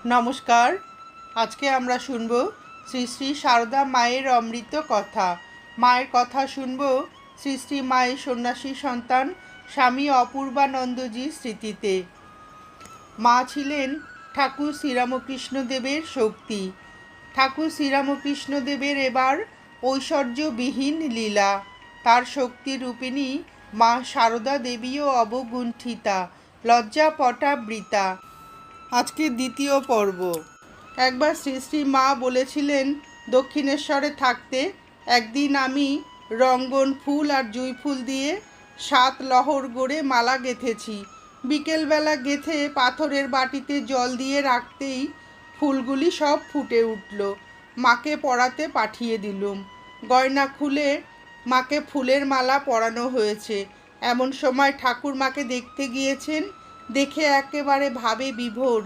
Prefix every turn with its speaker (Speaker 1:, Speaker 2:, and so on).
Speaker 1: নমস্কার। আজকে আমরা শুনব শ্রী শ্রী সারদা মায়ের অমৃত কথা। মায়ের কথা শুনব শ্রী শ্রী মায়ের সন্ন্যাসী সন্তান স্বামী অপূর্বানন্দজির স্মৃতিতে। মা ছিলেন ঠাকুর শ্রীরামকৃষ্ণদেবের শক্তি। ঠাকুর শ্রীরামকৃষ্ণদেবের এবার ঐশ্বর্যবিহীন লীলা। তার শক্তি রূপিণী মা সারদা দেবীও অবগুণ্ঠিতা, লজ্জাপটাবৃতা। আজকে দ্বিতীয় পর্ব। একবার শ্রী শ্রী মা বলেছিলেন দক্ষিণেশ্বরে থাকতে একদিন আমি রঙ্গন ফুল আর জুঁই ফুল দিয়ে 7 লহর গড়ে মালা গেঁথেছি। বিকেলবেলা গেঁথে পাথরের বাটিতে জল দিয়ে রাখতেই ফুলগুলি সব ফুটে উঠল। মাকে পরাতে পাঠিয়ে দিলুম। গয়না খুলে মাকে ফুলের মালা পরানো হয়েছে। এমন সময় ঠাকুর মাকে দেখতে গিয়েছেন। দেখে একেবারে ভাবে বিভোর।